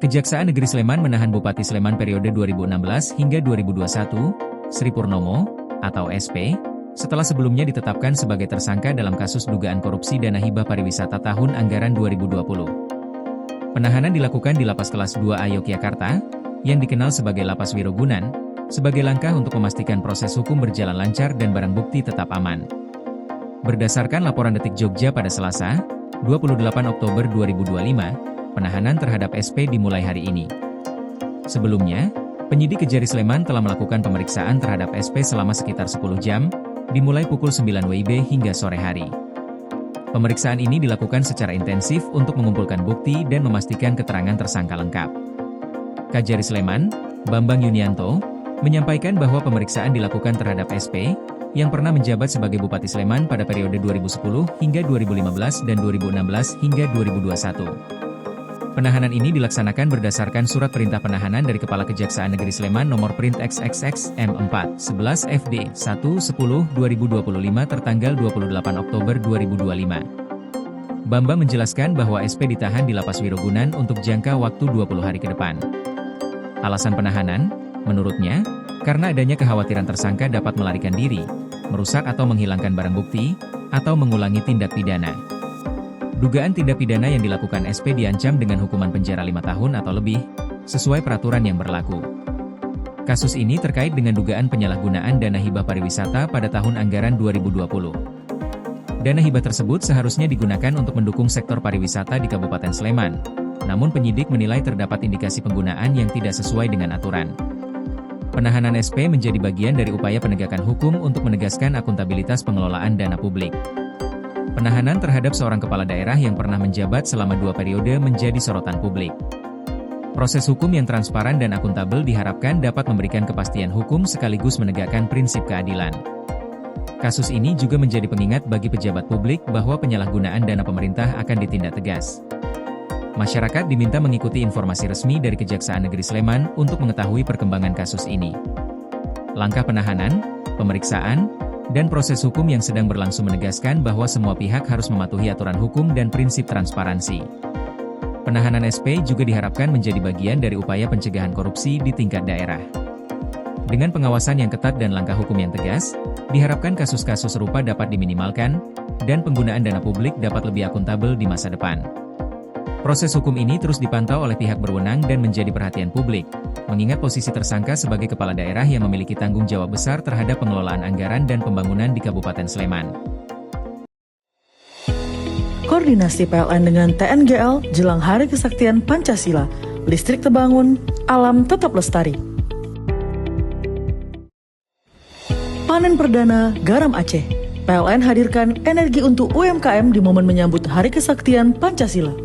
Kejaksaan Negeri Sleman menahan Bupati Sleman periode 2016 hingga 2021, Sri Purnomo, atau SP, setelah sebelumnya ditetapkan sebagai tersangka dalam kasus dugaan korupsi dana hibah pariwisata tahun anggaran 2020. Penahanan dilakukan di Lapas Kelas 2A Yogyakarta, yang dikenal sebagai Lapas Wirogunan, sebagai langkah untuk memastikan proses hukum berjalan lancar dan barang bukti tetap aman. Berdasarkan laporan Detik Jogja pada Selasa, 28 Oktober 2025, penahanan terhadap SP dimulai hari ini. Sebelumnya, penyidik Kejari Sleman telah melakukan pemeriksaan terhadap SP selama sekitar 10 jam, dimulai pukul 9 WIB hingga sore hari. Pemeriksaan ini dilakukan secara intensif untuk mengumpulkan bukti dan memastikan keterangan tersangka lengkap. Kajari Sleman, Bambang Yunianto, menyampaikan bahwa pemeriksaan dilakukan terhadap SP, yang pernah menjabat sebagai Bupati Sleman pada periode 2010 hingga 2015 dan 2016 hingga 2021. Penahanan ini dilaksanakan berdasarkan Surat Perintah Penahanan dari Kepala Kejaksaan Negeri Sleman nomor print XXX M4 11 FD 1/10/2025 tertanggal 28 Oktober 2025. Bambang menjelaskan bahwa SP ditahan di Lapas Wirogunan untuk jangka waktu 20 hari ke depan. Alasan penahanan, menurutnya, karena adanya kekhawatiran tersangka dapat melarikan diri, merusak atau menghilangkan barang bukti, atau mengulangi tindak pidana. Dugaan tindak pidana yang dilakukan SP diancam dengan hukuman penjara 5 tahun atau lebih, sesuai peraturan yang berlaku. Kasus ini terkait dengan dugaan penyalahgunaan dana hibah pariwisata pada tahun anggaran 2020. Dana hibah tersebut seharusnya digunakan untuk mendukung sektor pariwisata di Kabupaten Sleman, namun penyidik menilai terdapat indikasi penggunaan yang tidak sesuai dengan aturan. Penahanan SP menjadi bagian dari upaya penegakan hukum untuk menegaskan akuntabilitas pengelolaan dana publik. Penahanan terhadap seorang kepala daerah yang pernah menjabat selama 2 periode menjadi sorotan publik. Proses hukum yang transparan dan akuntabel diharapkan dapat memberikan kepastian hukum sekaligus menegakkan prinsip keadilan. Kasus ini juga menjadi pengingat bagi pejabat publik bahwa penyalahgunaan dana pemerintah akan ditindak tegas. Masyarakat diminta mengikuti informasi resmi dari Kejaksaan Negeri Sleman untuk mengetahui perkembangan kasus ini. Langkah penahanan, pemeriksaan, dan proses hukum yang sedang berlangsung menegaskan bahwa semua pihak harus mematuhi aturan hukum dan prinsip transparansi. Penahanan SP juga diharapkan menjadi bagian dari upaya pencegahan korupsi di tingkat daerah. Dengan pengawasan yang ketat dan langkah hukum yang tegas, diharapkan kasus-kasus serupa dapat diminimalkan, dan penggunaan dana publik dapat lebih akuntabel di masa depan. Proses hukum ini terus dipantau oleh pihak berwenang dan menjadi perhatian publik, mengingat posisi tersangka sebagai kepala daerah yang memiliki tanggung jawab besar terhadap pengelolaan anggaran dan pembangunan di Kabupaten Sleman. Koordinasi PLN dengan TNGL jelang Hari Kesaktian Pancasila, listrik terbangun, alam tetap lestari. Panen perdana garam Aceh. PLN hadirkan energi untuk UMKM di momen menyambut Hari Kesaktian Pancasila.